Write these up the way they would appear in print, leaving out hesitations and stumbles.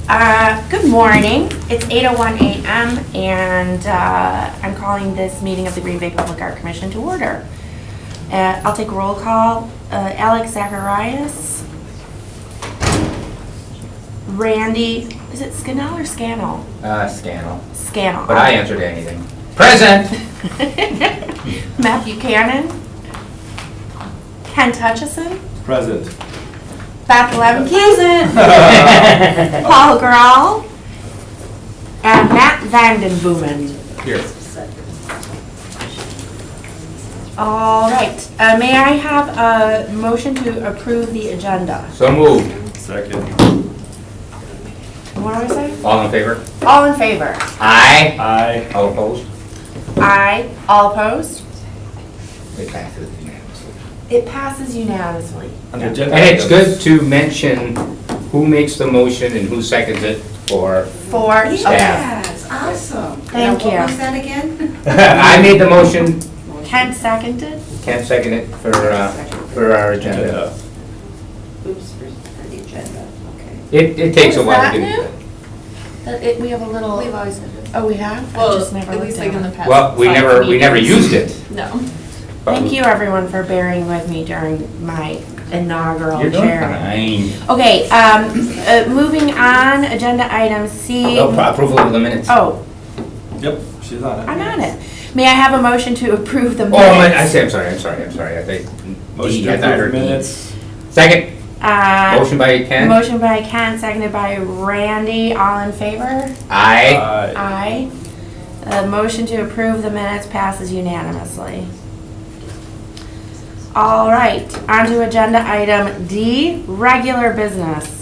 Good morning. It's 8:01 a.m. and I'm calling this meeting of the Green Bay Public Art Commission to order. I'll take roll call. Alex Zacharias. Randy, is it Scannell or Scannell? Scannell. Scannell. But I answered anything. Present! Matthew Cannon. Kent Hutchison. Present. Beth Lemke. Paul Grahl. And Matt Vandenboomen. Here. All right. May I have a motion to approve the agenda? So moved. Second. What do I say? All in favor? All in favor? Aye. Aye. All opposed? Aye. All opposed? It passes unanimously. It passes unanimously. Under agenda And it's items. good to mention who makes the motion and who seconds it for For, okay. staff. Yes, awesome. Thank Now, you. what was that again? I made the motion, Kent seconded? can't second it for our agenda. Agenda. Oops, for the agenda, okay. It takes a Oh, is while that to do new? that. We have a little. We've always had it. Oh, we have? I Well, just never at looked least at like in it. the past. Well, we 5 never meetings. used it. No. but Thank you, everyone, for bearing with me during my inaugural You're doing chairing. fine. Okay, moving on, agenda item C. No, approval of the minutes. Oh, Yep, she's on it. I'm on it. May I have a motion to approve the Oh, minutes? I say, I'm sorry. I think. Motion D, to I thought I approve heard E. minutes. Second, motion by Ken. Motion by Ken, seconded by Randy. All in favor? Aye. Aye. The motion to approve the minutes passes unanimously. All right, on to agenda item D, regular business.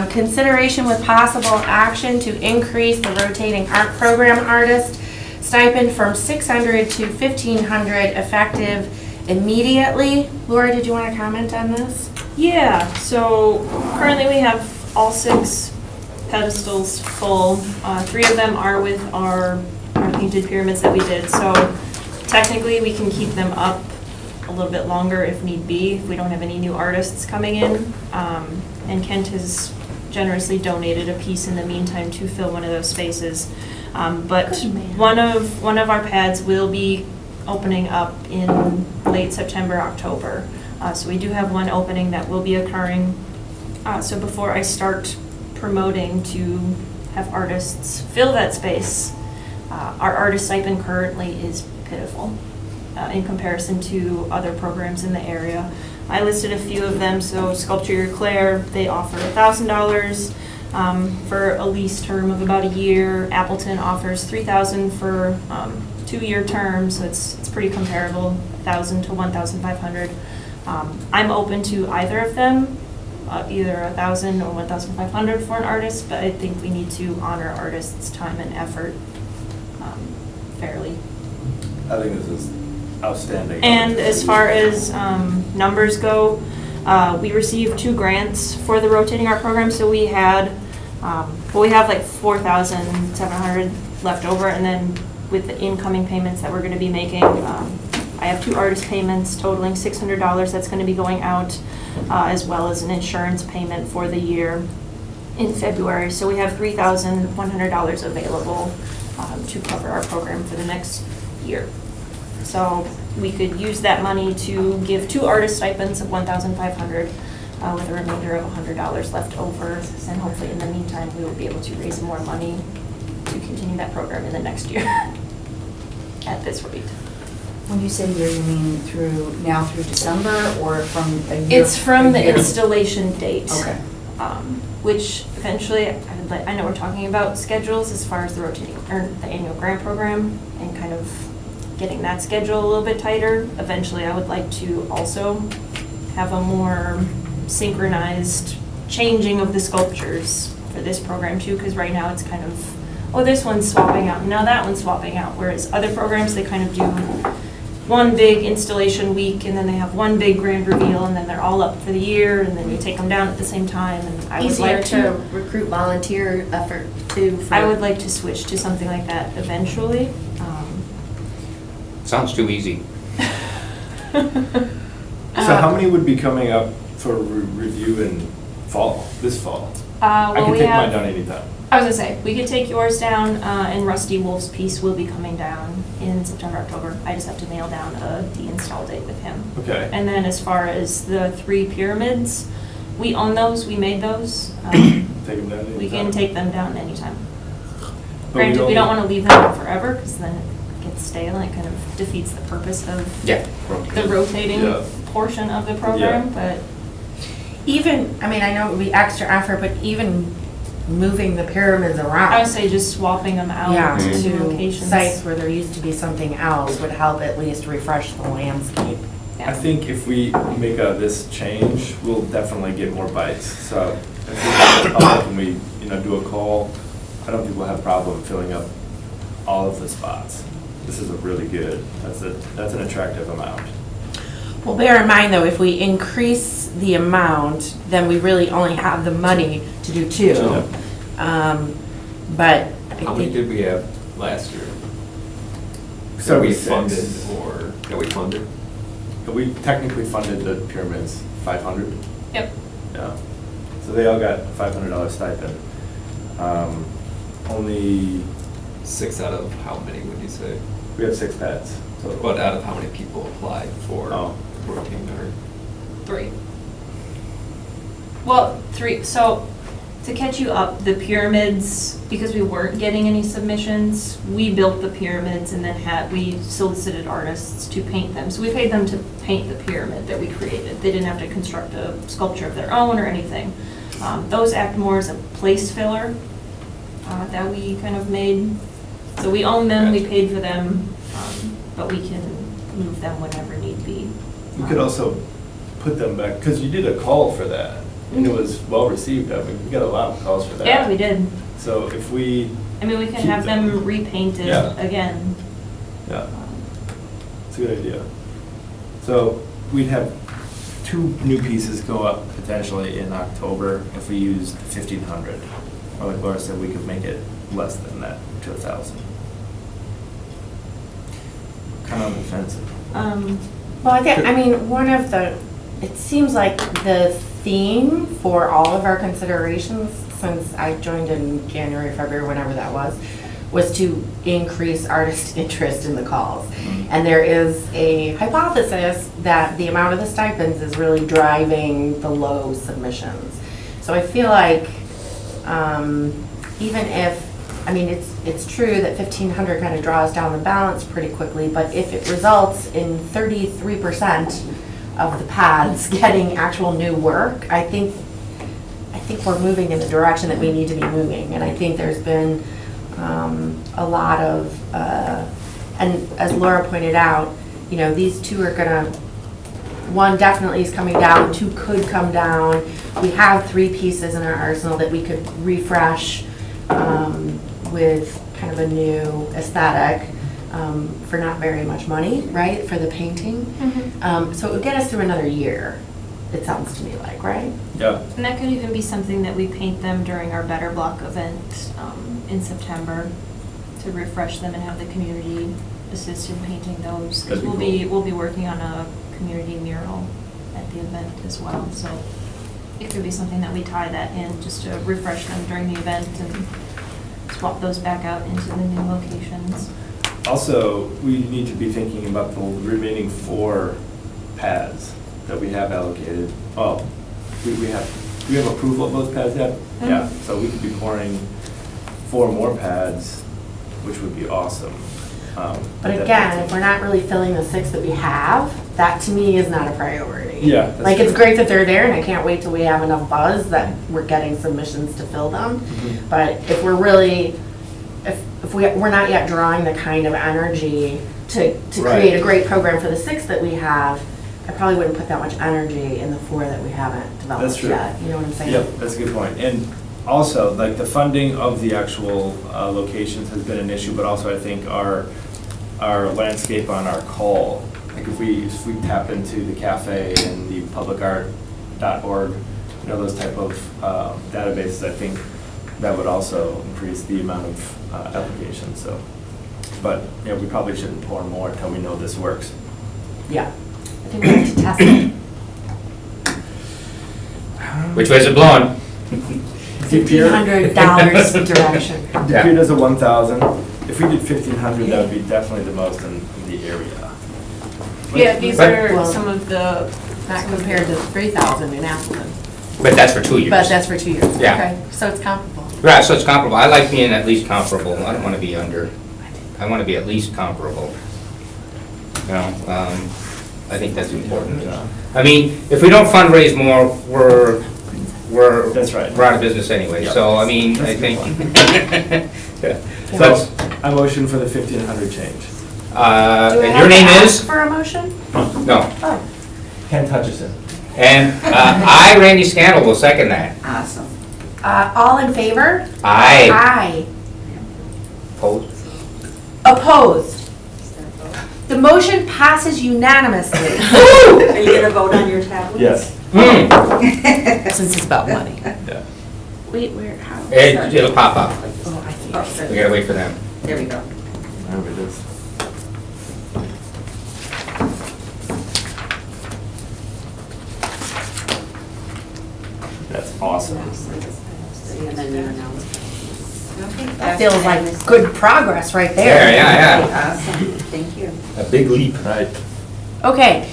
Consideration with possible action to increase the rotating art program artist stipend from $600 to $1,500 effective immediately. Laura, did you want to comment on this? Yeah, so currently we have all 6 pedestals full. 3 of them are with our painted pyramids that we did. So technically we can keep them up a little bit longer if need be, if we don't have any new artists coming in. And Kent has generously donated a piece in the meantime to fill one of those spaces. But Good man. one of our pads will be opening up in late September, October. So we do have one opening that will be occurring. So before I start promoting to have artists fill that space, our artist stipend currently is pitiful in comparison to other programs in the area. I listed a few of them. So Sculpture Your Claire, they offer $1,000 for a lease term of about a year. Appleton offers $3,000 for 2-year term, so it's pretty comparable, $1,000 to $1,500. I'm open to either of them, either $1,000 or $1,500 for an artist, but I think we need to honor artists' time and effort fairly. I think this is outstanding. And as far as numbers go, we received 2 grants for the rotating art program, so we had, we have like $4,700 left over, and then with the incoming payments that we're going to be making, I have 2 artist payments totaling $600 that's going to be going out, as well as an insurance payment for the year in February. So we have $3,100 available to cover our program for the next year. So we could use that money to give 2 artist stipends of $1,500 with a remainder of $100 left over. And hopefully in the meantime, we will be able to raise more money to continue that program in the next year at this rate. When you say year, you mean through December or from a year? It's from the a year? installation date. Okay. Which eventually, I know we're talking about schedules as far as the rotating, or the annual grant program, and kind of getting that schedule a little bit tighter. Eventually, I would like to also have a more synchronized changing of the sculptures for this program too, because right now it's kind of, oh, this one's swapping out, now that one's swapping out, whereas other programs, they kind of do one big installation week, and then they have one big grand reveal, and then they're all up for the year, and then you take them down at the same time, and I would Easier like to recruit volunteer effort too. for- I would like to switch to something like that eventually. Sounds too easy. So how many would be coming up for review in this fall. Well, I can we take mine have, down anytime. I was gonna say, we could take yours down, and Rusty Wolf's piece will be coming down in September, October. I just have to nail down a de-install date with him. Okay. And then as far as the 3 pyramids, we own those, we made those. Take them down anytime. We can take them down anytime. But Granted, we don't want to leave them up forever, because then it gets stale and it kind of defeats the purpose of Yeah. the rotating Yeah. portion of the program, but Even, I mean, I know it would be extra effort, but even moving the pyramids around. I would say just swapping them out Yeah, to to locations. sites where there used to be something else would help at least refresh the landscape. Yeah. I think if we make this change, we'll definitely get more bites. So if we go public and we, do a call, I don't think we'll have a problem filling up all of the spots. This is a really good, that's an attractive amount. Well, bear in mind though, if we increase the amount, then we really only have the money to do 2. But I How many think, did we have last year? So That we we funded, six. or that we funded? We technically funded the pyramids 500. Yep. Yeah. So they all got a $500 stipend. Only, 6 out of how many would you say? we have 6 pads. So, But out of how many people applied for Oh. rotating art? 3. Well, 3, so to catch you up, the pyramids, because we weren't getting any submissions, we built the pyramids and then we solicited artists to paint them. So we paid them to paint the pyramid that we created. They didn't have to construct a sculpture of their own or anything. Those act more as a place filler that we kind of made. So we own them, we paid for them, but we can move them whenever need be. you could also put them back, because you did a call for that, and it was well received. I mean, we got a lot of calls for that. Yeah, we did. So if we, I mean, we can Keep have them them. repainted Yeah. again. yeah, it's a good idea. So we'd have 2 new pieces go up potentially in October if we used 1,500. Or like Laura said, we could make it less than that, to 1,000. Kind of on the fence. well, I mean, one of the, it seems like the theme for all of our considerations since I joined in January, February, whenever that was to increase artist interest in the calls. And there is a hypothesis that the amount of the stipends is really driving the low submissions. So I feel like even if, I mean, it's true that 1,500 kind of draws down the balance pretty quickly, but if it results in 33% of the pads getting actual new work, I think we're moving in the direction that we need to be moving. And I think there's been a lot of, and as Laura pointed out, these 2 are gonna, 1 definitely is coming down, 2 could come down. We have 3 pieces in our arsenal that we could refresh with kind of a new aesthetic for not very much money, right, for the painting. So it would get us through another year, it sounds to me like, right? Yeah. And that could even be something that we paint them during our Better Block event in September to refresh them and have the community assist in painting those. Because That'd be we'll be working on a community mural at the event as well. So it could be something that we tie that in just to refresh them during the event and swap those back out into the new locations. Also, we need to be thinking about the remaining 4 pads that we have allocated. Oh, do we have approval of those pads yet? Yeah, so we could be pouring 4 more pads, which would be awesome. But again, if we're not really filling the 6 that we have, that to me is not a priority. Yeah, that's Like, it's true. great that they're there, and I can't wait till we have enough buzz that we're getting submissions to fill them. Mhm. But if we're really, if we're not yet drawing the kind of energy to Right. create a great program for the 6 that we have, I probably wouldn't put that much energy in the 4 that we haven't That's developed true. yet. You know what I'm saying? Yep, that's a good point. And also, like, the funding of the actual locations has been an issue, but also I think our landscape on our call, like if we tap into the cafe and the publicart.org, those type of databases, I think that would also increase the amount of applications, so. But, we probably shouldn't pour more until we know this works. Yeah. I think we have to test it. Which way is it blowing? $1,500 direction. DePere does a 1,000. If we did 1,500, that would be definitely the most in the area. Yeah, these But- are some of the, Not compared to 3,000 in Appleton, But that's for 2 years. but that's for 2 years. Yeah. Okay, so it's comparable. Right, so it's comparable. I like being at least comparable. I don't want to be under. I want to be at least comparable. You know, I think that's important. I mean, if we don't fundraise more, we're That's right. we're out of business anyway. Yep. So, I mean, I That's a think. good So, So I motion for the 1,500 change. Do I and have your to name ask is? For a motion? No. Oh. Ken Hutchison. And I, Randy Scannell, will second that. Awesome. All in favor? Aye. Aye. Opposed? Opposed? The motion passes unanimously. Are you gonna vote on your tablet? Yes. Since it's about money. Yeah. Wait, where, how? It'll pop up. Oh, I see. Oh, We sorry. gotta wait for them. There we go. Wherever it is. That's awesome. And then you announce. Okay. That feels like good progress right there. There, yeah, Awesome, thank you. A big leap. Right. Okay,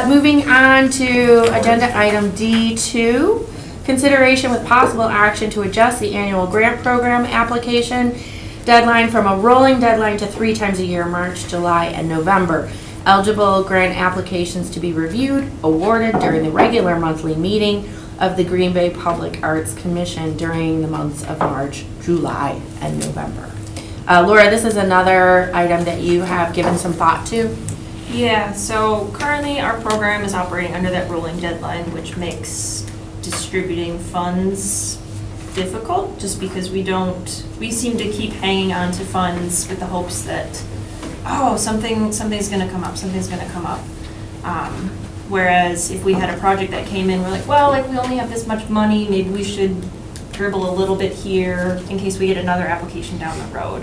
moving on to agenda item D2, consideration with possible action to adjust the annual grant program application deadline from a rolling deadline to 3 times a year, March, July, and November. Eligible grant applications to be reviewed, awarded during the regular monthly meeting of the Green Bay Public Arts Commission during the months of March, July, and November. Laura, this is another item that you have given some thought to. yeah, so currently our program is operating under that rolling deadline, which makes distributing funds difficult, just because we seem to keep hanging on to funds with the hopes that, oh, something's gonna come up. Whereas if we had a project that came in, we're like, well, like, we only have this much money, maybe we should dribble a little bit here in case we get another application down the road.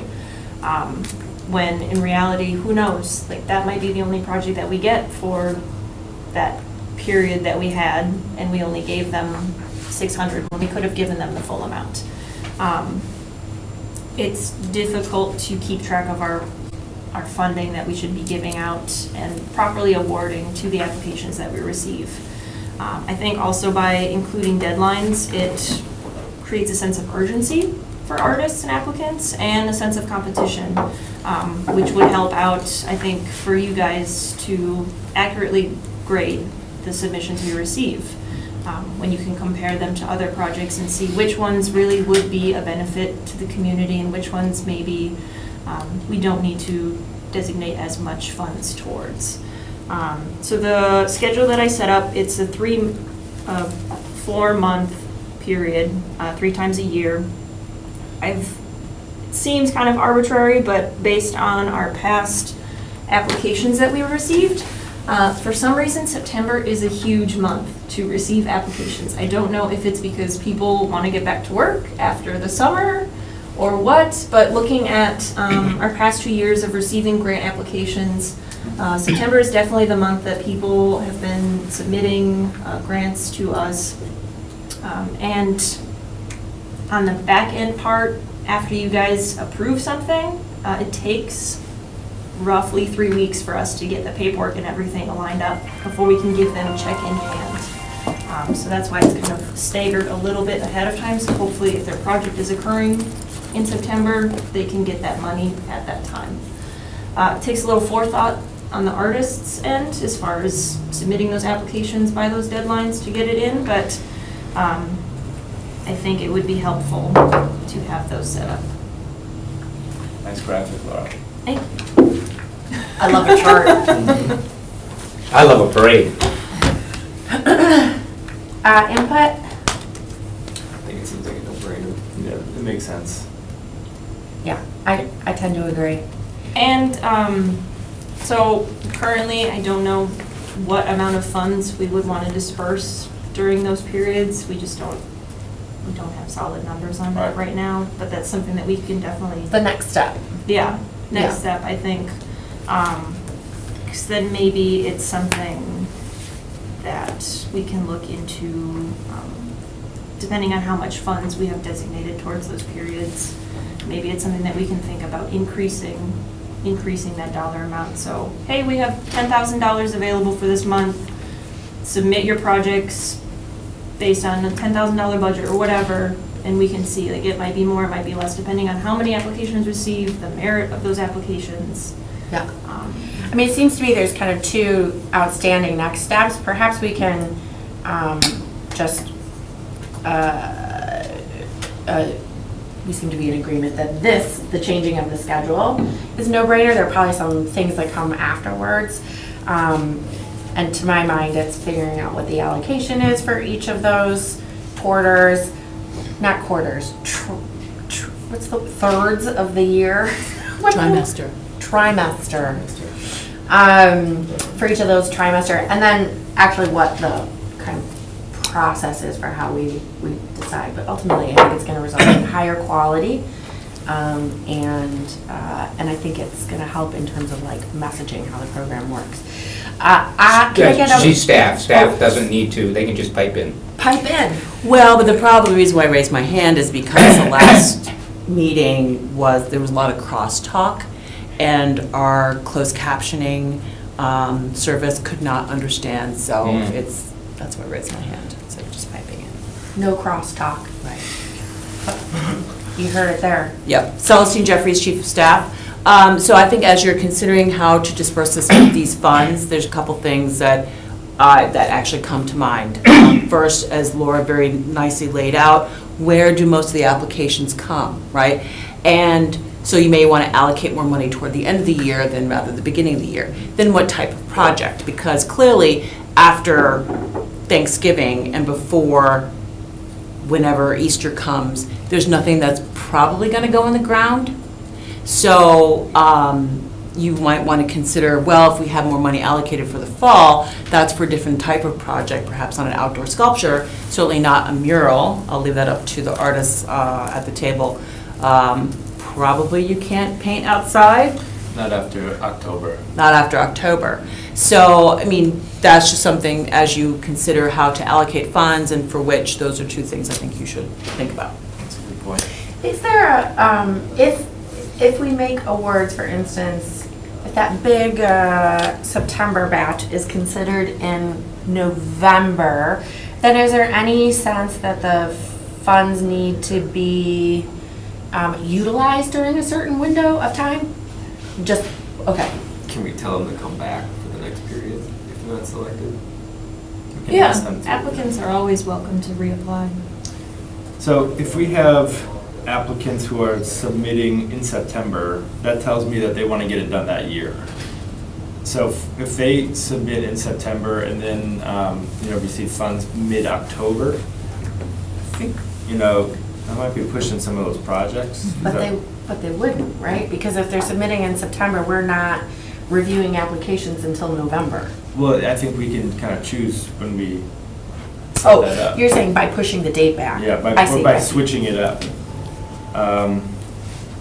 When in reality, who knows? Like, that might be the only project that we get for that period that we had, and we only gave them 600 when we could have given them the full amount. It's difficult to keep track of our funding that we should be giving out and properly awarding to the applications that we receive. I think also by including deadlines, it creates a sense of urgency for artists and applicants and a sense of competition, which would help out, I think, for you guys to accurately grade the submissions we receive. When you can compare them to other projects and see which ones really would be a benefit to the community and which ones maybe we don't need to designate as much funds towards. So the schedule that I set up, it's a 4-month period, 3 times a year. It seems kind of arbitrary, but based on our past applications that we received, for some reason, September is a huge month to receive applications. I don't know if it's because people want to get back to work after the summer or what, but looking at our past 2 years of receiving grant applications, September is definitely the month that people have been submitting grants to us. And on the back end part, after you guys approve something, it takes roughly 3 weeks for us to get the paperwork and everything lined up before we can give them a check in hand. So that's why it's kind of staggered a little bit ahead of time, so hopefully if their project is occurring in September, they can get that money at that time. It takes a little forethought on the artist's end as far as submitting those applications by those deadlines to get it in, but I think it would be helpful to have those set up. Nice graphic, Laura. Thank you. I love a chart. I love a parade. Input? I think it seems like a no-brainer. Yeah, it makes sense. Yeah, I tend to agree. And so currently, I don't know what amount of funds we would want to disperse during those periods. We don't have solid numbers on that right now, but that's something that we can definitely, The next step. yeah, Yeah. next step, I think. Because then maybe it's something that we can look into depending on how much funds we have designated towards those periods, maybe it's something that we can think about increasing that dollar amount. So, hey, we have $10,000 available for this month. Submit your projects based on a $10,000 budget or whatever, and we can see, like, it might be more, it might be less, depending on how many applications received, the merit of those applications. Yeah. I mean, it seems to me there's kind of two outstanding next steps. Perhaps we can just, we seem to be in agreement that the changing of the schedule is a no-brainer. There are probably some things that come afterwards. And to my mind, it's figuring out what the allocation is for each of those quarters, not quarters, what's the thirds of the year? Trimester. Trimester. For each of those trimester, and then actually what the kind of process is for how we decide. But ultimately, I think it's going to result in higher quality, and I think it's going to help in terms of like messaging how the program works. Can I get a She's staff. Staff doesn't need to, they can just pipe in. pipe in? Well, but the reason why I raised my hand is because the last meeting there was a lot of crosstalk, and our closed captioning service could not understand, so that's why I raised my hand, so just piping in. No crosstalk. Right. You heard it there. Yep, Celestine Jeffries, Chief of Staff. So I think as you're considering how to disperse these funds, there's a couple things that actually come to mind. First, as Laura very nicely laid out, where do most of the applications come, right? And so you may want to allocate more money toward the end of the year than rather the beginning of the year. Then what type of project? Because clearly, after Thanksgiving and before whenever Easter comes, there's nothing that's probably going to go in the ground. So you might want to consider, well, if we have more money allocated for the fall, that's for a different type of project, perhaps on an outdoor sculpture, certainly not a mural. I'll leave that up to the artists at the table. Probably you can't paint outside. Not after October. Not after October. So, I mean, that's just something as you consider how to allocate funds and for which, those are two things I think you should think about. That's a good point. Is there a, if we make awards, for instance, if that big September batch is considered in November, then is there any sense that the funds need to be utilized during a certain window of time? Just, okay. Can we tell them to come back for the next period if they're not selected? We can ask them to. Applicants are always welcome to reapply. So if we have applicants who are submitting in September, that tells me that they want to get it done that year. So if they submit in September and then, receive funds mid-October, I think, I might be pushing some of those projects. But they wouldn't, right? Because if they're submitting in September, we're not reviewing applications until November. Well, I think we can kind of choose when we set that Oh, up. you're saying by pushing the date back? Yeah, I see, by I see. switching it up.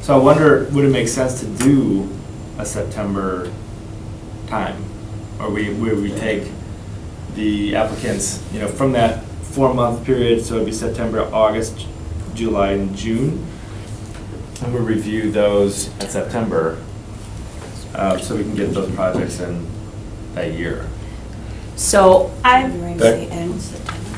So I wonder, would it make sense to do a September time? Or where we take the applicants, from that 4-month period, so it'd be September, August, July, and June. And we'll review those in September, so we can get those projects in that year. So, Okay.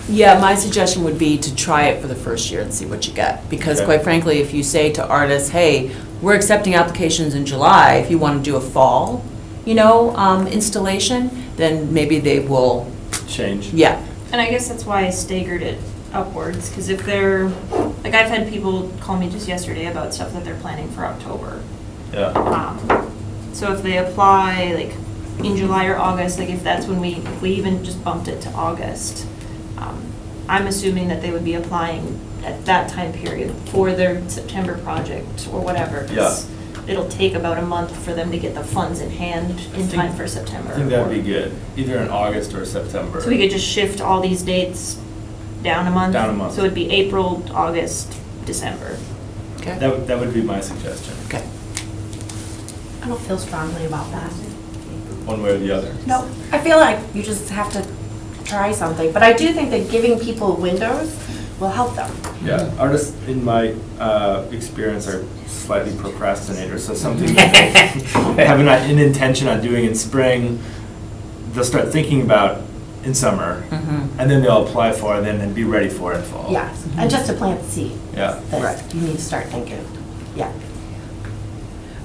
yeah, my suggestion would be to try it for the first year and see what you get. Because Okay. quite frankly, if you say to artists, hey, we're accepting applications in July, if you want to do a fall, installation, then maybe they will, Change. yeah. And I guess that's why I staggered it upwards, because if they're, like, I've had people call me just yesterday about stuff that they're planning for October. Yeah. So if they apply, like, in July or August, like, if we even just bumped it to August, I'm assuming that they would be applying at that time period for their September project or whatever. 'Cause it'll take about a month for them to get the funds in hand in time for September. I think that'd be good, either in August or September. So we could just shift all these dates down a month? Down a month. So it'd be April, August, December. Okay. That would be my suggestion, Okay. I don't feel strongly about that. one way or the other. No, I feel like you just have to try something. But I do think that giving people windows will help them. Yeah, artists, in my experience, are slightly procrastinators, so something that they have an intention on doing in spring, they'll start thinking about in summer, and then they'll apply for it, and then be ready for it in fall. Yes, and just to plant the seed. Yeah. That you need to start thinking. Yeah.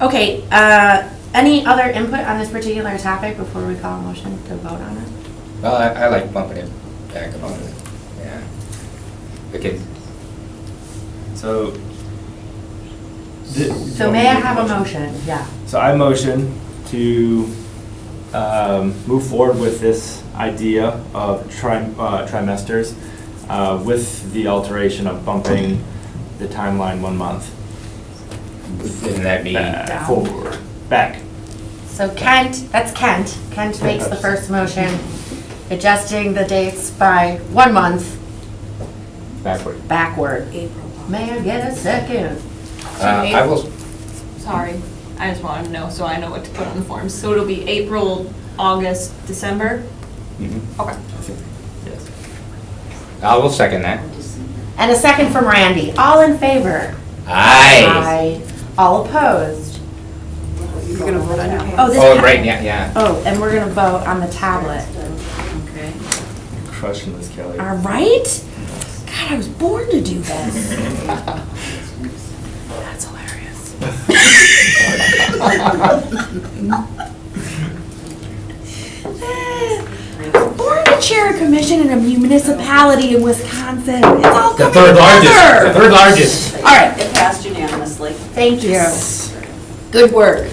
Okay, any other input on this particular topic before we call a motion to vote on it? Well, I like bumping it back about it, yeah. Okay, So. So may I have a motion? Yeah. So I motion to move forward with this idea of trimesters with the alteration of bumping the timeline 1 month wouldn't that be, forward, back. So Kent, that's Kent. Kent makes the first motion, adjusting the dates by 1 month backward? backward. May I get a second? I will, Sorry, I just wanted to know so I know what to put on the forms. So it'll be April, August, December? mhm. Okay. Yes. I will second that. And a second from Randy. All in favor? Aye. All opposed? You're gonna vote on it? Oh, this. Oh, right, yeah. Oh, and we're gonna vote on the tablet. Okay. Crushing this, Kelly. All right? God, I was born to do this. That's hilarious. Born to chair a commission in a municipality in Wisconsin. It's all The coming third largest, the together. third largest. All right, It passed unanimously. thank you. Good work.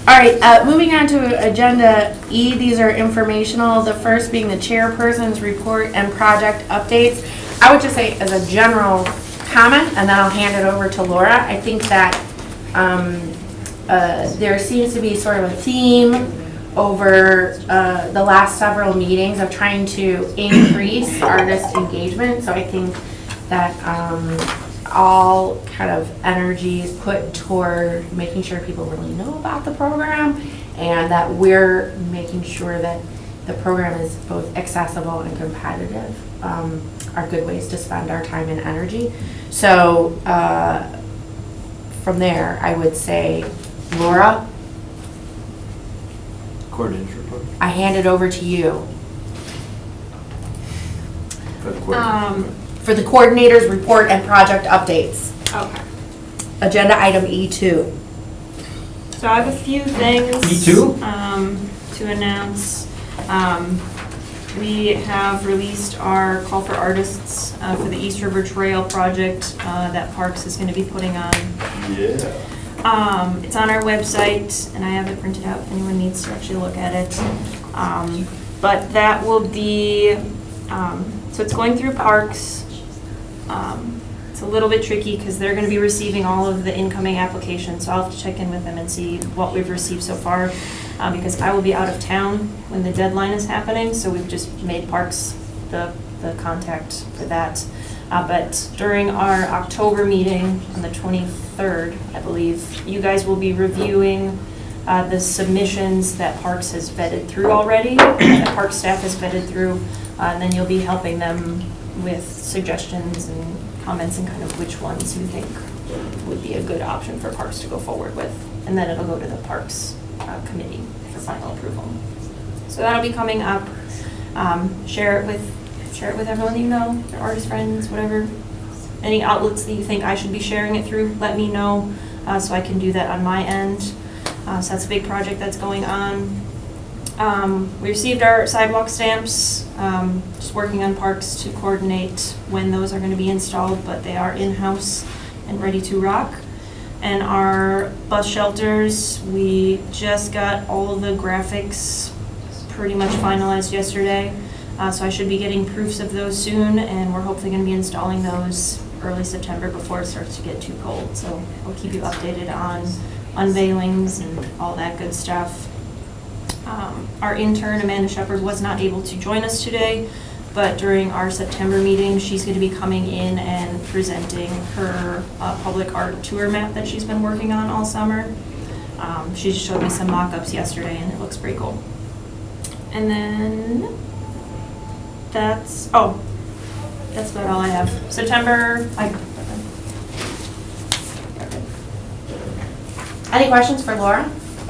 All right, moving on to Agenda E, these are informational. The first being the chairperson's report and project updates. I would just say as a general comment, and then I'll hand it over to Laura. I think that there seems to be sort of a theme over the last several meetings of trying to increase artist engagement. So I think that all kind of energies put toward making sure people really know about the program, and that we're making sure that the program is both accessible and competitive are good ways to spend our time and energy. So from there, I would say, Laura, Coordinator's report I hand it over to you for the coordinator. for the coordinator's report and project updates. Okay. Agenda item E2. So I have a few things. E2? To announce. We have released our call for artists for the East River Trail project that Parks is going to be putting on. Yeah. It's on our website, and I have it printed out if anyone needs to actually look at it. But that will be, so it's going through Parks. It's a little bit tricky because they're going to be receiving all of the incoming applications, so I'll have to check in with them and see what we've received so far, because I will be out of town when the deadline is happening, so we've just made Parks the contact for that. But during our October meeting on the 23rd, I believe, you guys will be reviewing the submissions that Parks has vetted through already, that Parks staff has vetted through, and then you'll be helping them with suggestions and comments and kind of which ones you think would be a good option for Parks to go forward with. And then it'll go to the Parks committee for final approval. So that'll be coming up. Share it with everyone you know, your artist friends, whatever. Any outlets that you think I should be sharing it through, let me know so I can do that on my end. So that's a big project that's going on. We received our sidewalk stamps, just working on Parks to coordinate when those are going to be installed, but they are in-house and ready to rock. And our bus shelters, we just got all of the graphics pretty much finalized yesterday. So I should be getting proofs of those soon, and we're hopefully going to be installing those early September before it starts to get too cold. So I'll keep you updated on unveilings and all that good stuff. Our intern, Amanda Shepard, was not able to join us today, but during our September meeting, she's going to be coming in and presenting her public art tour map that she's been working on all summer. She just showed me some mock-ups yesterday, and it looks pretty cool. And then that's about all I have. September, Any questions for Laura? I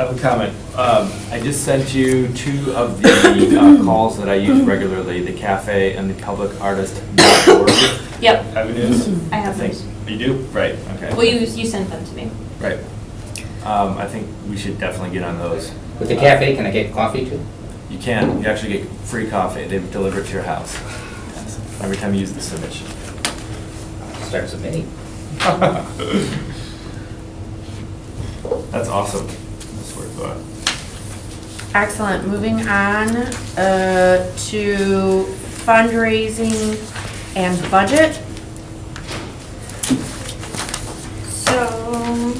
have a comment. I just sent you 2 of the calls that I use regularly, the cafe and the publicartist.org yep, avenues. I have Think- those. You do? Right, okay. Well, you sent them to me. Right. I think we should definitely get on those. With the cafe, can I get coffee too? You can, you actually get free coffee. They deliver it to your house. Yes. Every time you use the submission. Start submitting. That's awesome. That's where it's at. Excellent. Moving on to fundraising and budget. So,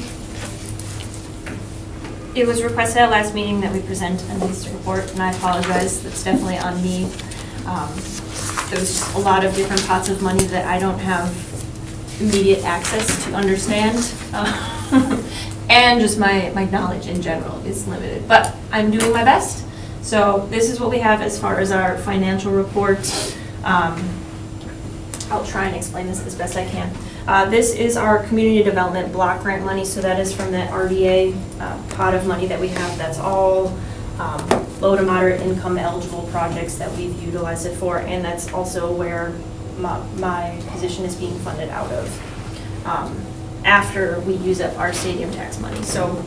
it was requested at last meeting that we present a needs report, and I apologize, that's definitely on me. There's a lot of different pots of money that I don't have immediate access to understand. And just my knowledge in general is limited, but I'm doing my best. So this is what we have as far as our financial report. I'll try and explain this as best I can. This is our community development block grant money, so that is from that RDA pot of money that we have. That's all low to moderate income eligible projects that we've utilized it for, and that's also where my position is being funded out of after we use up our stadium tax money. So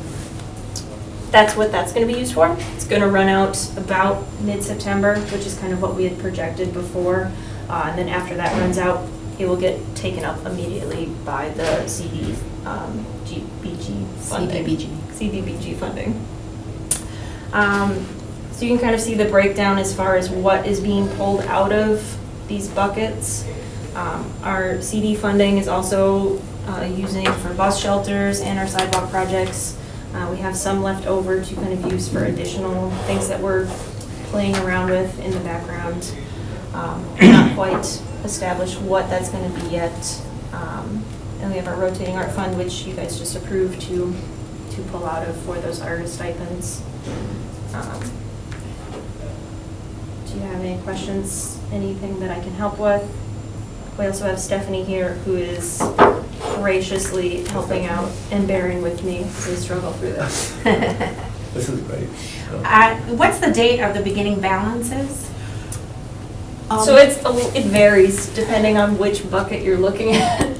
that's what that's going to be used for. It's going to run out about mid-September, which is kind of what we had projected before. And then after that runs out, it will get taken up immediately by the CDBG funding. CDBG funding. So you can kind of see the breakdown as far as what is being pulled out of these buckets. Our CD funding is also using for bus shelters and our sidewalk projects. We have some left over to kind of use for additional things that we're playing around with in the background. Not quite established what that's going to be yet. And we have our rotating art fund, which you guys just approved to pull out of for those artist stipends. Do you have any questions? Anything that I can help with? We also have Stephanie here, who is graciously helping out and bearing with me as we struggle through this. This is great. What's the date of the beginning balances? So it varies depending on which bucket you're looking at.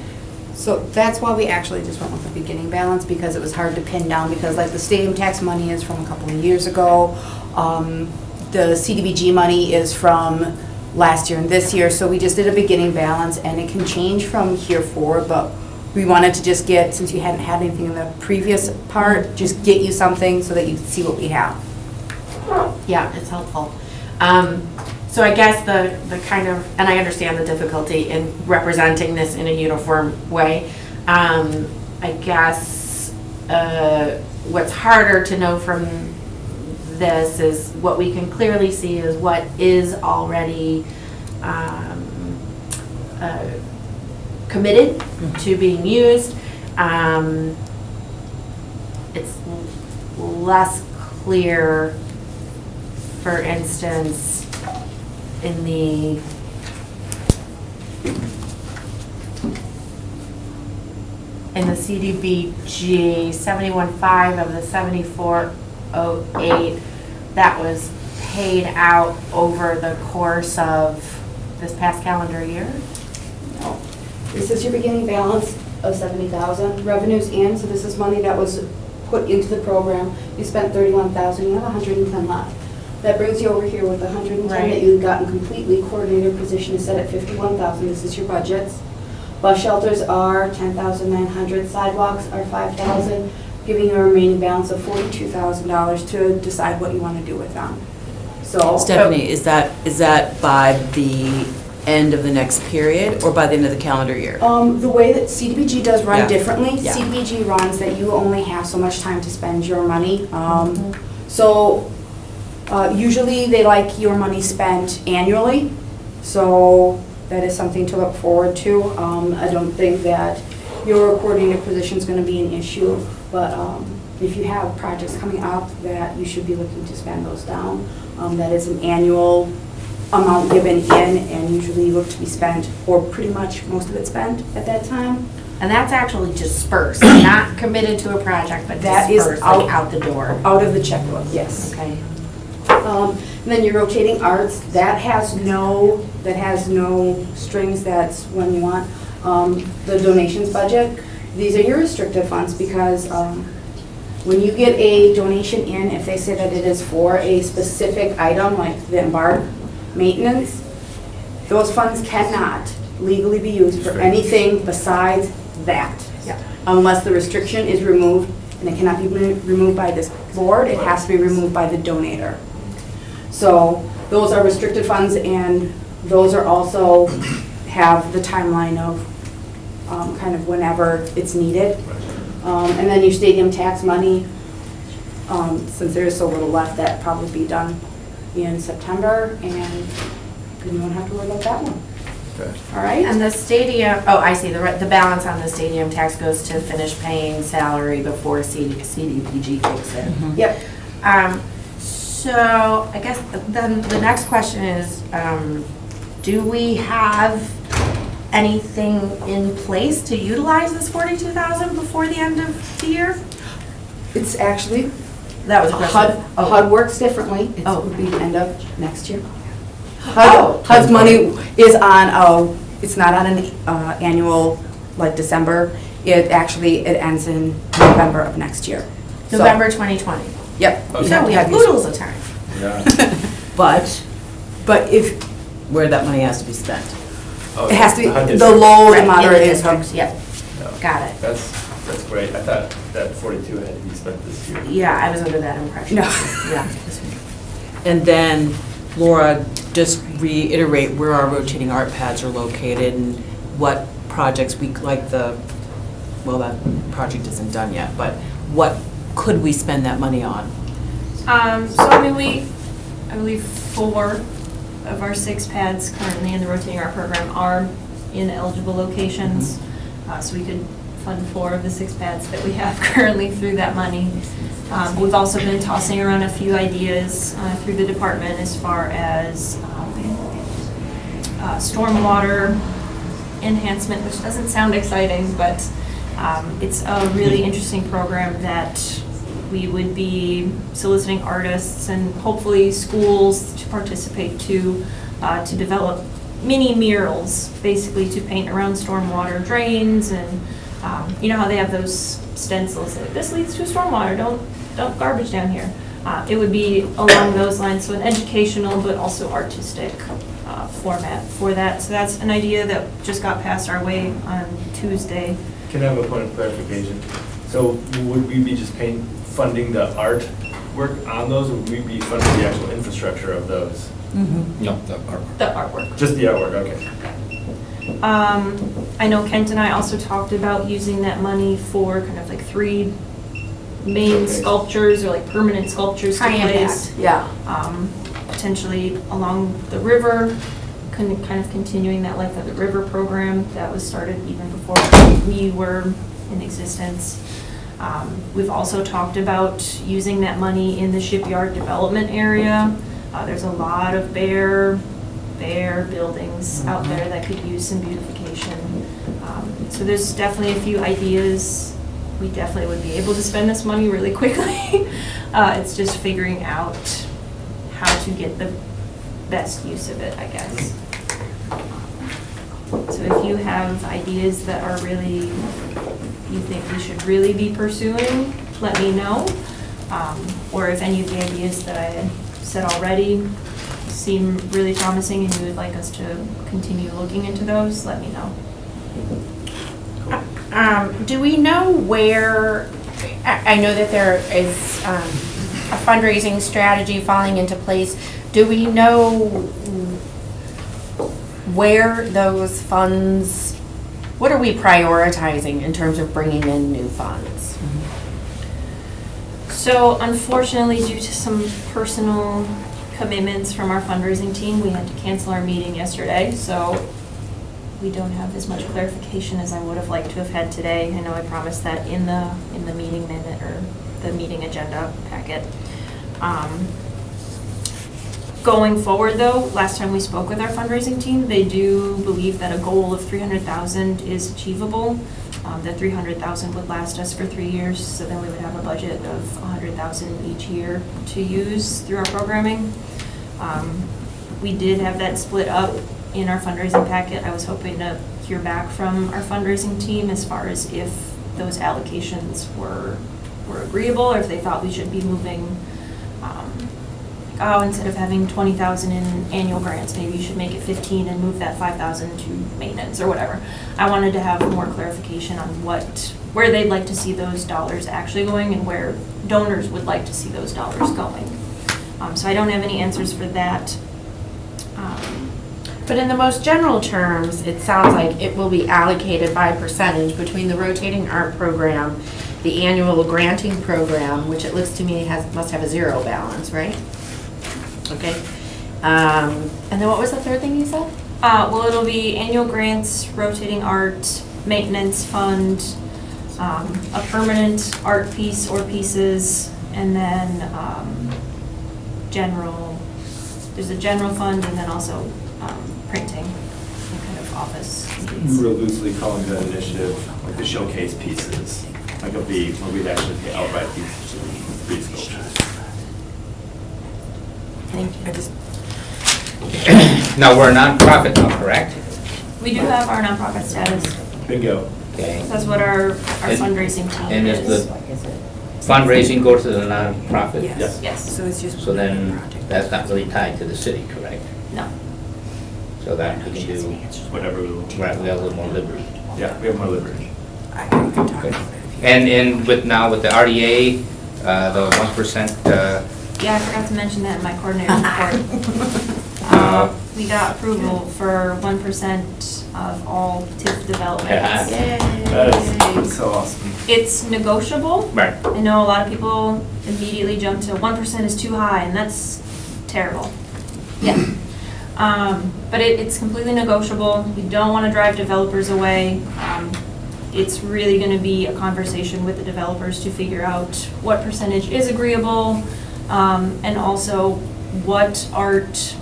So that's why we actually just went with the beginning balance, because it was hard to pin down, because like the stadium tax money is from a couple of years ago. The CDBG money is from last year and this year, so we just did a beginning balance, and it can change from here forward, but we wanted to just get, since you hadn't had anything in the previous part, just get you something so that you can see what we have. Yeah, it's helpful. So I guess the kind of, and I understand the difficulty in representing this in a uniform way. I guess what's harder to know from this is what we can clearly see is what is already committed to being used. It's less clear, for instance, in the CDBG, 71.5 of the 74.08, that was paid out over the course of this past calendar year? No. This is your beginning balance of 70,000 revenues in, so this is money that was put into the program. You spent 31,000, you have 110 left. That brings you over here with the 110 Right. that you've gotten completely. Coordinator position is set at 51,000. This is your budgets. Bus shelters are 10,900. Sidewalks are 5,000, giving you a remaining balance of $42,000 to decide what you want to do with them. So Stephanie, is that by the end of the next period or by the end of the calendar year? The way that CDBG does run Yeah. differently, Yeah. CDBG runs that you only have so much time to spend your money. So usually they like your money spent annually, so that is something to look forward to. I don't think that your coordinator position is going to be an issue, but if you have projects coming up that you should be looking to spend those down, that is an annual amount given in and usually look to be spent, or pretty much most of it spent at that time. And that's actually dispersed, not committed to a project, but That is dispersed, like out- out the door. Out of the checkbook, yes. Okay. And then your rotating arts, that has no strings, that's when you want. The donations budget, these are your restricted funds because when you get a donation in, if they say that it is for a specific item, like the embark maintenance, those funds cannot legally be used for anything besides that. Yeah. Unless the restriction is removed, and it cannot be removed by this board, it has to be removed by the donator. So those are restricted funds, and those are also have the timeline of kind of whenever it's needed. And then your stadium tax money, since there is so little left, that probably be done in September, and you won't have to worry about that one. Okay. All right? And the stadium, oh, I see, the balance on the stadium tax goes to finish paying salary before CDPG kicks in. Yep. So I guess then the next question is, do we have anything in place to utilize this 42,000 before the end of the year? It's actually, That was a question. HUD works differently. It Oh. would be the end of next year. Oh. HUD's money is on, it's not on an annual, like December. It ends in November of next year. So- November 2020. Yep. Okay. So we have oodles of time. Yeah. But But if, where that money has to be spent. Oh, it has to be, HUD the district. low Right, and in the moderate income. districts, Yep, No. got it. That's great. I thought that 42 had to be spent this year. Yeah, I was under that impression. No. Yeah. And then, Laura, just reiterate where our rotating art pads are located and what projects we, like well, that project isn't done yet, but what could we spend that money on? So I mean, I believe 4 of our 6 pads currently in the rotating art program are in eligible locations. So we could fund 4 of the 6 pads that we have currently through that money. We've also been tossing around a few ideas through the department as far as stormwater enhancement, which doesn't sound exciting, but it's a really interesting program that we would be soliciting artists and hopefully schools to participate to develop mini murals, basically to paint around stormwater drains, and you know how they have those stencils that this leads to stormwater, don't dump garbage down here. It would be along those lines, so an educational but also artistic format for that. So that's an idea that just got passed our way on Tuesday. Can I have a point of clarification? So would we be just funding the art work on those, or would we be funding the actual infrastructure of those? No, the artwork. The artwork. Just the artwork, okay. I know Kent and I also talked about using that money for kind of like 3 main Okay. sculptures or like permanent sculptures to High place. impact. Yeah. Potentially along the river, kind of continuing that Life of the River program that was started even before we were in existence. We've also talked about using that money in the shipyard development area. There's a lot of bare buildings out there that could use some beautification. So there's definitely a few ideas. We definitely would be able to spend this money really quickly. It's just figuring out how to get the best use of it, I guess. So if you have ideas that are really, you think we should really be pursuing, let me know. Or if any of the ideas that I had said already seem really promising and you would like us to continue looking into those, let me know. Do we know where, I know that there is a fundraising strategy falling into place. Do we know where those funds, what are we prioritizing in terms of bringing in new funds? So unfortunately, due to some personal commitments from our fundraising team, we had to cancel our meeting yesterday, so we don't have as much clarification as I would have liked to have had today. I know I promised that in the meeting minute or the meeting agenda packet. Going forward, though, last time we spoke with our fundraising team, they do believe that a goal of 300,000 is achievable. That 300,000 would last us for 3 years, so then we would have a budget of 100,000 each year to use through our programming. We did have that split up in our fundraising packet. I was hoping to hear back from our fundraising team as far as if those allocations were agreeable, or if they thought we should be moving, instead of having 20,000 in annual grants, maybe you should make it 15 and move that 5,000 to maintenance or whatever. I wanted to have more clarification on where they'd like to see those dollars actually going and where donors would like to see those dollars going. So I don't have any answers for that. But in the most general terms, it sounds like it will be allocated by percentage between the rotating art program, the annual granting program, which it looks to me must have a zero balance, right? Okay. And then what was the third thing you said? Well, it'll be annual grants, rotating art, maintenance fund, a permanent art piece or pieces, and then there's a general fund, and then also printing, and kind of office needs. Real loosely calling that initiative, like the showcase pieces, like it'll be, where we'd actually pay outright pieces to free sculptures. Thank you. Now, we're a nonprofit now, correct? We do have our nonprofit status. Bingo. Okay. That's what our And- fundraising team And is. does the fundraising go to the nonprofit? Yes. Yes, So it's just. So then, that's not really tied to the city, correct? no. So that we can do, Whatever we will. right, we have a little more liberty. Yeah, we have more liberty. And with the RDA, the 1%, Yeah, I forgot to mention that in my coordinator report. We got approval for 1% of all TIF developments. That is so awesome. It's negotiable. right, I know a lot of people immediately jump to 1% is too high, and that's terrible. Yeah. But it's completely negotiable. We don't want to drive developers away. It's really going to be a conversation with the developers to figure out what percentage is agreeable, and also what art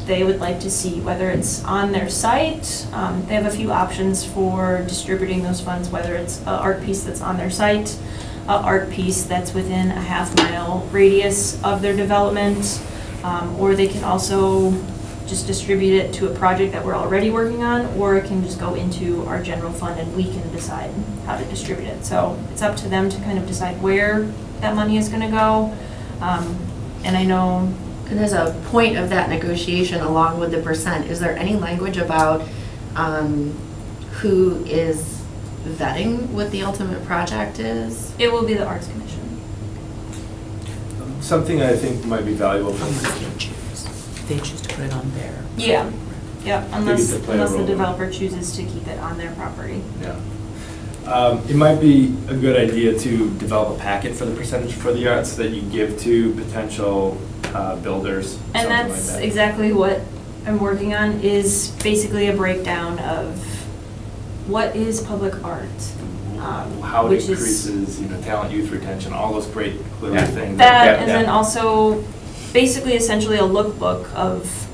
they would like to see, whether it's on their site. They have a few options for distributing those funds, whether it's an art piece that's on their site, an art piece that's within a half-mile radius of their development, or they can also just distribute it to a project that we're already working on, or it can just go into our general fund and we can decide how to distribute it. So it's up to them to kind of decide where that money is gonna go. And I know, And as a point of that negotiation along with the percent, is there any language about who is vetting what the ultimate project is? it will be the Arts Commission. Something I think might be valuable for They choose to put it on there. Yeah, yeah, unless to play a the role. developer chooses to keep it on their property. Yeah. It might be a good idea to develop a packet for the percentage for the arts that you give to potential builders, something And like that's that. exactly what I'm working on, is basically a breakdown of what is public art. How it which is- increases, talent, youth retention, all those great clear Yeah. things. That, Yeah, and yeah. then also, basically essentially a lookbook of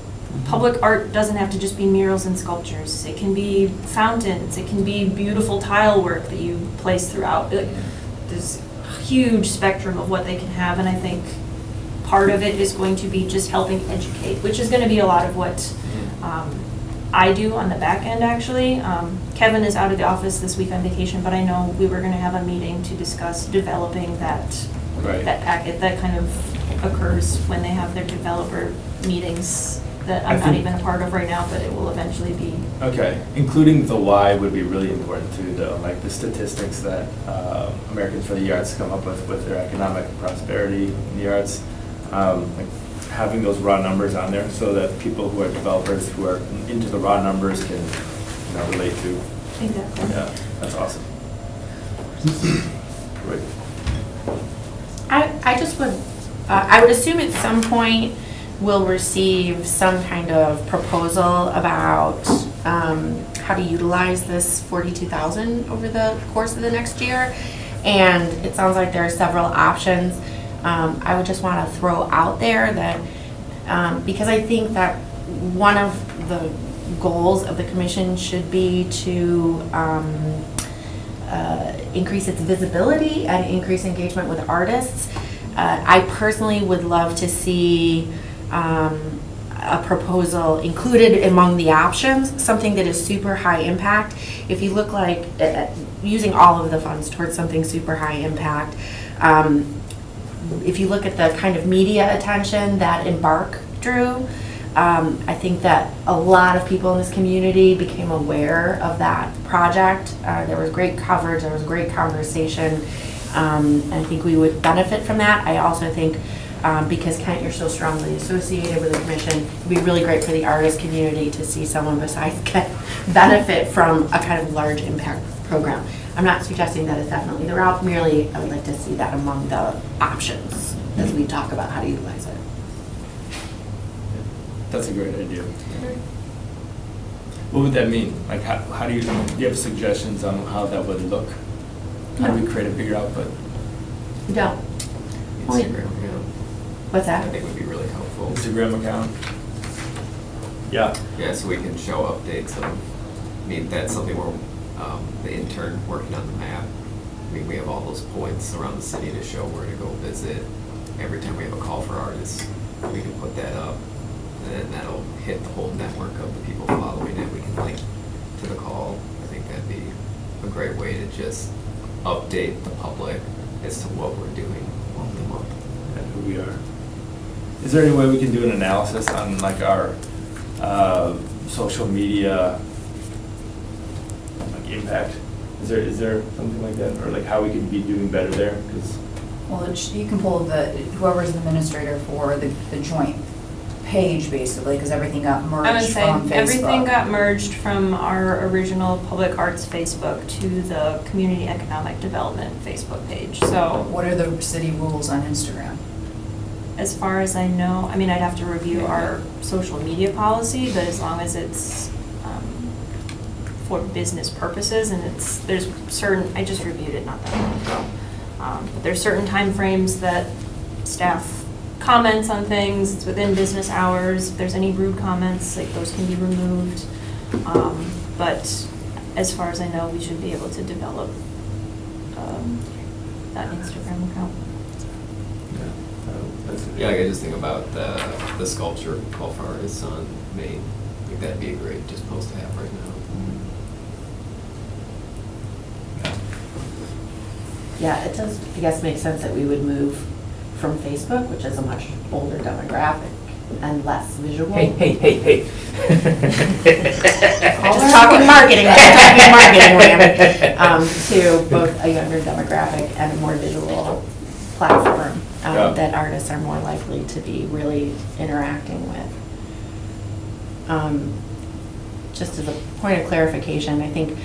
public art. Doesn't have to just be murals and sculptures. It can be fountains, it can be beautiful tile work that you place throughout. There's a huge spectrum of what they can have, and I think part of it is going to be just helping educate, which is gonna be a lot of what I do on the back end, actually. Kevin is out of the office this week on vacation, but I know we were gonna have a meeting to discuss developing that Right. packet that kind of occurs when they have their developer meetings that I I'm not think- even a part of right now, but it will eventually be. Okay, including the why would be really important too, though, like the statistics that Americans for the Arts come up with their economic prosperity in the arts. Like having those raw numbers on there so that people who are developers who are into the raw numbers can, relate to. Exactly. Yeah, that's awesome. Great. I just would, I would assume at some point we'll receive some kind of proposal about how to utilize this 42,000 over the course of the next year. And it sounds like there are several options. I would just want to throw out there that because I think that one of the goals of the commission should be to increase its visibility and increase engagement with artists. I personally would love to see a proposal included among the options, something that is super high impact. If you look like using all of the funds towards something super high impact, if you look at the kind of media attention that Embark drew, I think that a lot of people in this community became aware of that project. There was great coverage, there was great conversation, and I think we would benefit from that. I also think because Kent, you're so strongly associated with the commission, it'd be really great for the artist community to see someone besides Kent benefit from a kind of large impact program. I'm not suggesting that it's definitely the route, merely I would like to see that among the options as we talk about how to utilize it. That's a great idea. What would that mean? Like, how do you have suggestions on how that would look? How do we create a bigger output? You don't. Instagram, yeah. What's I that? think would be really helpful. Instagram account? Yeah. Yeah, so we can show updates of, I mean, that's something where, the intern working on the map. I mean, we have all those points around the city to show where to go visit. Every time we have a call for artists, we can put that up. And then that'll hit the whole network of the people following it. We can link to the call. I think that'd be a great way to just update the public as to what we're doing month to month. And who we are. Is there any way we can do an analysis on like our social media like impact? Is there something like that, or like how we could be doing better there? 'Cause Well, you can pull whoever's the administrator for the joint page, basically, because everything got I would merged say from Facebook. everything got merged from our original Public Arts Facebook to the Community Economic Development Facebook page. So What are the city rules on Instagram? as far as I know, I mean, I'd have to review our social media policy, but as long as it's for business purposes and there's certain, I just reviewed it not that long ago. But there's certain timeframes that staff comments on things, it's within business hours. If there's any rude comments, like those can be removed. But as far as I know, we should be able to develop that Instagram account. Yeah, I just think about the sculpture call for artists on Main. I think that'd be a great just post to have right now. Yeah, it does, I guess, make sense that we would move from Facebook, which is a much older demographic and less visual. Hey. Just talking marketing, Ram, to both a younger demographic and a more visual platform Yeah. that artists are more likely to be really interacting with. Just as a point of clarification, I think,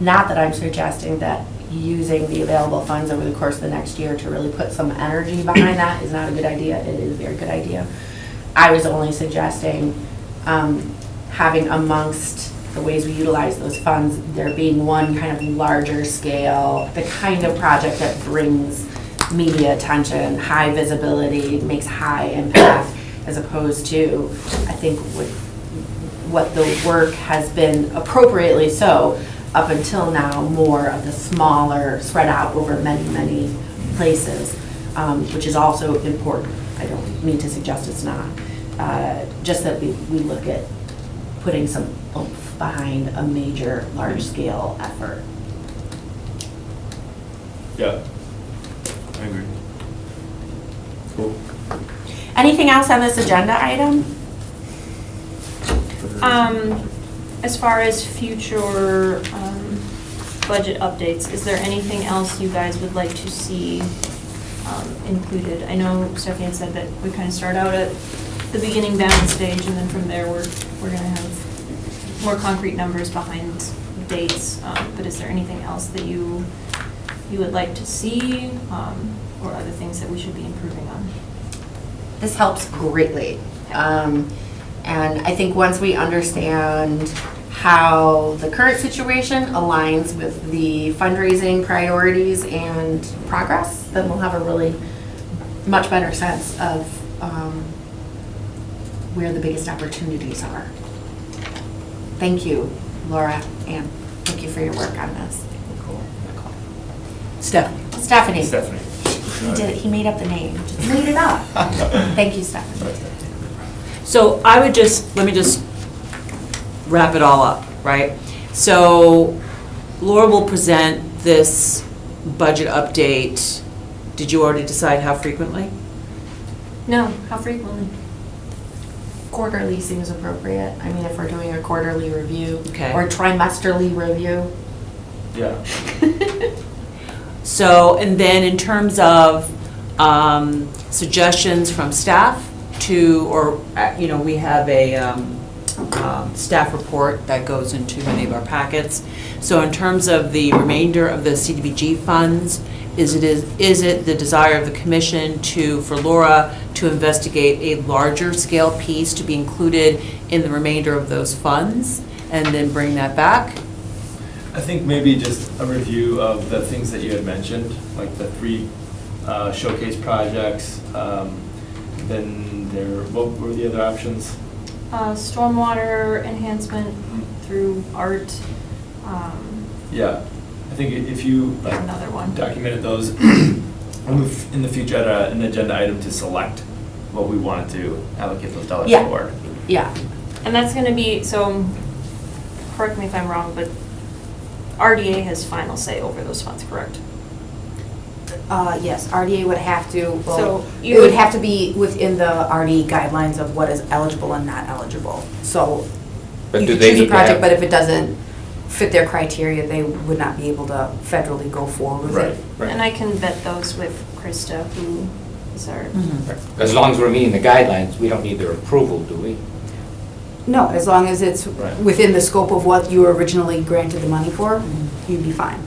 not that I'm suggesting that using the available funds over the course of the next year to really put some energy behind that is not a good idea. It is a very good idea. I was only suggesting having amongst the ways we utilize those funds, there being one kind of larger scale, the kind of project that brings media attention, high visibility, makes high impact, as opposed to, I think, what the work has been appropriately so up until now, more of the smaller, spread out over many, many places, which is also important. I don't mean to suggest it's not. Just that we look at putting some oomph behind a major, large-scale effort. Yeah, I agree. Cool. Anything else on this agenda item? As far as future budget updates, is there anything else you guys would like to see included? I know Stephanie had said that we kind of start out at the beginning balance stage, and then from there, we're going to have more concrete numbers behind dates. But is there anything else that you would like to see, or other things that we should be improving on? This helps greatly. And I think once we understand how the current situation aligns with the fundraising priorities and progress, then we'll have a really much better sense of where the biggest opportunities are. Thank you, Laura, and thank you for your work on this. Stephanie? Stephanie. Stephanie. He did it, he made up the name, just made it up. Thank you, Stephanie. So I would let me just wrap it all up, right? So Laura will present this budget update. Did you already decide how frequently? No, how frequently? Quarterly seems appropriate. I mean, if we're doing a quarterly review. Okay. Or trimesterly review. Yeah. So, and then in terms of suggestions from staff we have a staff report that goes into many of our packets. So in terms of the remainder of the CDBG funds, is it the desire of the commission for Laura to investigate a larger scale piece to be included in the remainder of those funds and then bring that back? I think maybe just a review of the things that you had mentioned, like the 3 showcase projects. Then what were the other options? Stormwater enhancement through art, Yeah, I think if you like another one. documented those in the future, an agenda item to select what we wanted to allocate those dollars Yeah. for. Yeah. And that's gonna be, so, correct me if I'm wrong, but RDA has final say over those funds, correct? Yes, RDA would have to, So it you would have to be within the RDA guidelines of what is eligible and not eligible. So But you do could they choose a need to project, have- but if it doesn't fit their criteria, they would not be able to federally go forward with it. And I can vet those with Krista, who is our, As long as we're meeting the guidelines, we don't need their approval, do we? No, as long as it's Right. within the scope of what you originally granted the money for, you'd be fine.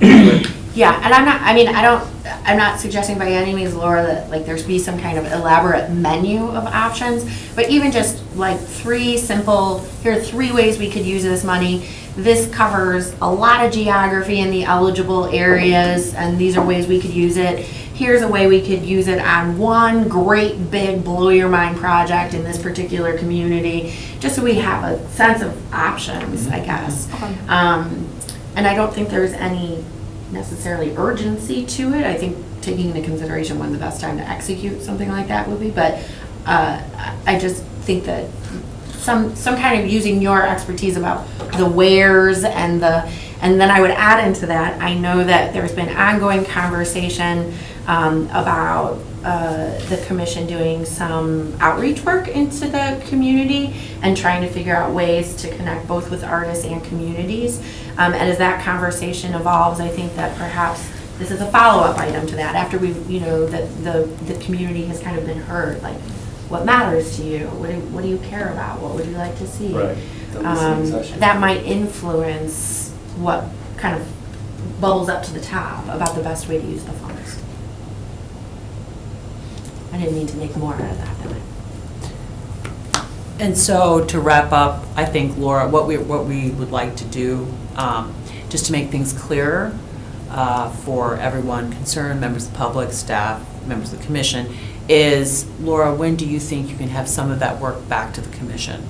Yeah, and I'm not suggesting by any means, Laura, that like there's be some kind of elaborate menu of options, but even just like 3 simple, here are 3 ways we could use this money. This covers a lot of geography in the eligible areas, and these are ways we could use it. Here's a way we could use it on one great big blow your mind project in this particular community, just so we have a sense of options, I guess. And I don't think there's any necessarily urgency to it. I think taking into consideration when the best time to execute something like that would be, but I just think that some kind of using your expertise about the wheres and then I would add into that, I know that there's been ongoing conversation about the commission doing some outreach work into the community and trying to figure out ways to connect both with artists and communities. And as that conversation evolves, I think that perhaps this is a follow-up item to that after we've, that the community has kind of been heard, like, what matters to you? What do you care about? What would you like to see? Right. The listening session. That might influence what kind of bubbles up to the top about the best way to use the funds. I didn't mean to make more out of that than I. And so to wrap up, I think, Laura, what we would like to do, just to make things clearer for everyone concerned, members of the public, staff, members of the commission, is, Laura, when do you think you can have some of that work back to the commission?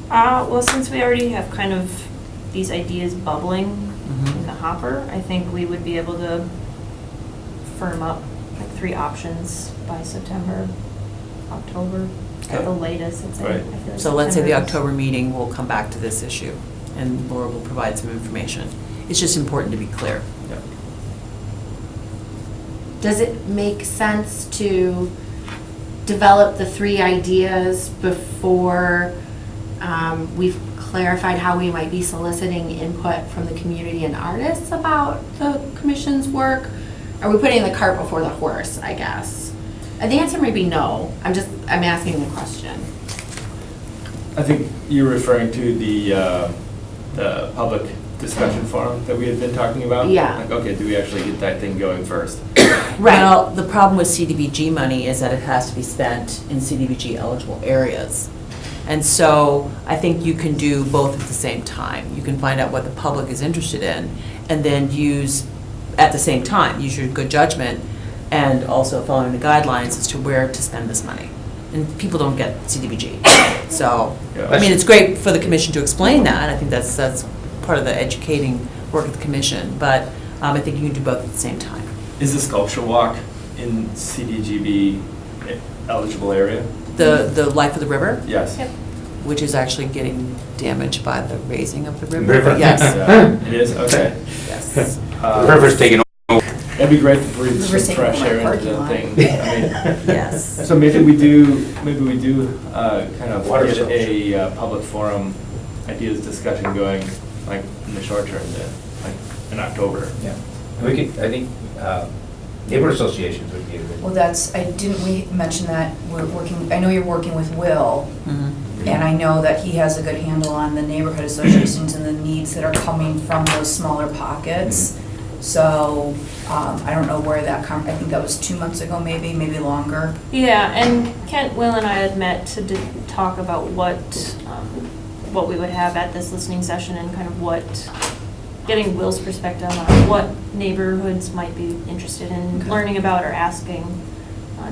well, since we already have kind of these ideas bubbling in the hopper, I think we would be able to firm up like 3 options by September, October, at the latest. I'd say. Right. I feel like So let's say the September is- October meeting, we'll come back to this issue, and Laura will provide some information. It's just important to be clear. Yeah. Does it make sense to develop the 3 ideas before we've clarified how we might be soliciting input from the community and artists about the commission's work? Are we putting the cart before the horse, I guess? And the answer may be no. I'm asking the question. I think you're referring to the public discussion forum that we had been talking about? Yeah. Like, okay, do we actually get that thing going first? Well, the problem with CDBG money is that it has to be spent in CDBG eligible areas. And so I think you can do both at the same time. You can find out what the public is interested in and then use, at the same time, use your good judgment and also following the guidelines as to where to spend this money. And people don't get CDBG. So, I mean, it's great for the commission to explain that. I think that's part of the educating work of the commission, but I think you can do both at the same time. Is the sculpture walk in CDGB eligible area? The Life of the River, Yes. Yep. which is actually getting damaged by the raising of the river. River. Yes, Yeah, it is, okay. yes. The river's taking over. It'd be great to breathe River's some taking fresh over air my into the parking thing. lot. I mean, Yes. so maybe we do kind of Water get sculpture. a public forum ideas discussion going, like, in the short term then, like, in October. Yeah. We could, I think, neighborhood associations would be a good. Well, didn't we mention that we're working, I know you're working with Will, Mhm. and I know that he has a good handle on the neighborhood associations and the needs that are coming from those smaller pockets. So, I don't know where I think that was 2 months ago, maybe longer. Yeah, and Kent, Will, and I had met to talk about what we would have at this listening session and kind of getting Will's perspective on what neighborhoods might be interested in Okay. learning about or asking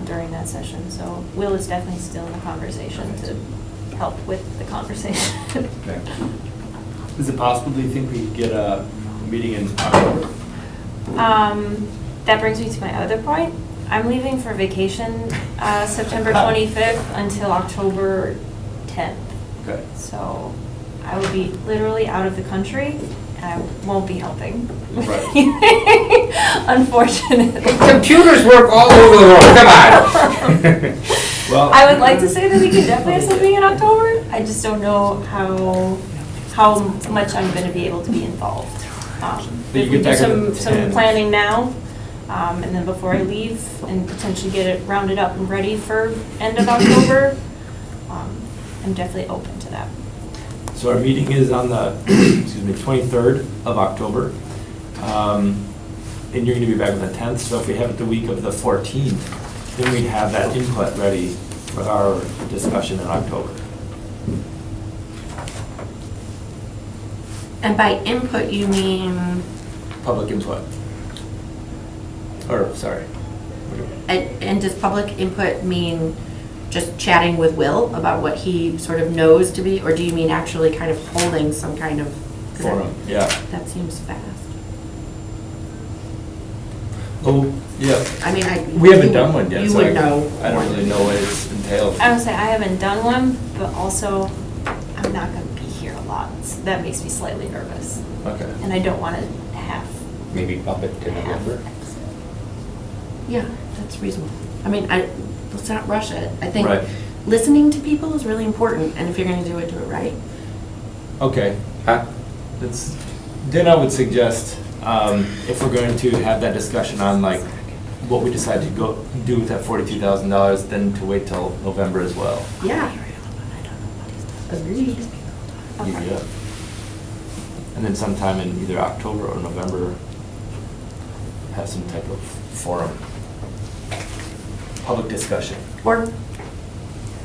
during that session. So Will is definitely still in the conversation to help with the conversation. Okay. Is it possible, do you think we could get a meeting in October? That brings me to my other point. I'm leaving for vacation September 25th until October 10th. Okay. So I will be literally out of the country and I won't be helping. Right. Unfortunately. Computers work all over the world, come on. Well, I would like to say that we can definitely have something in October. I just don't know how much I'm going to be able to be involved. But If you we get do back on the some 10th. planning now, and then before I leave, and potentially get it rounded up and ready for end of October, I'm definitely open to that. so our meeting is on the, 23rd of October. And you're gonna be back on the 10th, so if we have it the week of the 14th, then we'd have that input ready for our discussion in October. And by input, you mean, Public input. Or, sorry. and does public input mean just chatting with Will about what he sort of knows to be, or do you mean actually kind of holding some kind of? Forum, yeah. That seems fast. Oh, yeah. I mean, We haven't done one yet, You so would know. I don't really know what it's entailed. I would say I haven't done one, but also I'm not going to be here a lot. So that makes me slightly nervous. Okay. And I don't want to have Maybe bump it to November. Yeah, that's reasonable. I mean, let's not rush it. I think Right. listening to people is really important, and if you're gonna do it right. Okay. Huh? Then I would suggest, if we're going to have that discussion on like what we decide to go do with that $42,000, then to wait till November as well. Yeah. Agreed. Yeah. And then sometime in either October or November, have some type of forum, public discussion. Or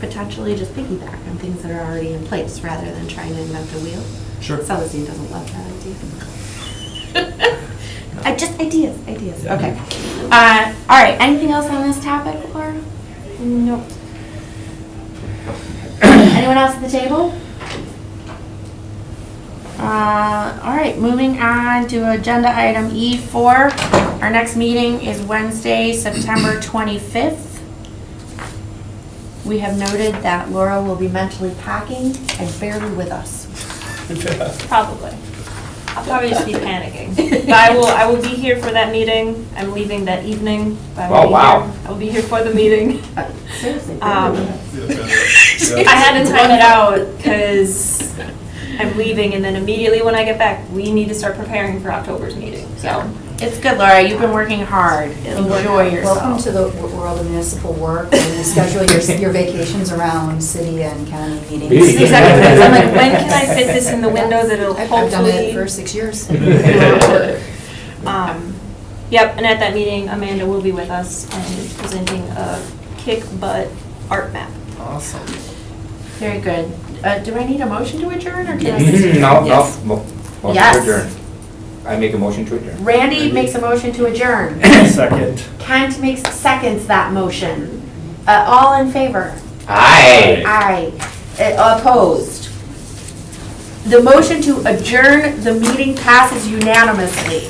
potentially just piggyback on things that are already in place, rather than trying to invent the wheel. Sure. Celestine doesn't love that idea. Just ideas. Yeah. Okay. All right, anything else on this topic, Laura? Nope. Anyone else at the table? All right, moving on to agenda item E4. Our next meeting is Wednesday, September 25th. We have noted that Laura will be mentally packing and barely with us. Probably. I'll probably just be panicking. But I will be here for that meeting. I'm leaving that evening. But I will Oh, be wow. here. I will be here for the meeting. Seriously. I had to time it out because I'm leaving, and then immediately when I get back, we need to start preparing for October's meeting. So It's good, Laura, you've been working hard. Enjoy yourself. Welcome to the world of municipal work, and you schedule your vacations around city and county meetings. this is exactly what it is. I'm like, when can I fit this in the window that'll I've done it hopefully for 6 years. Yep, and at that meeting, Amanda will be with us and presenting a kick butt art map. Awesome. Very good. Do I need a motion to adjourn, or can I? No, Yes. motion Yes. to adjourn. I make a motion to adjourn. Randy makes a motion to adjourn. Second. Kent seconds that motion. All in favor? Aye. Aye. Opposed? The motion to adjourn the meeting passes unanimously.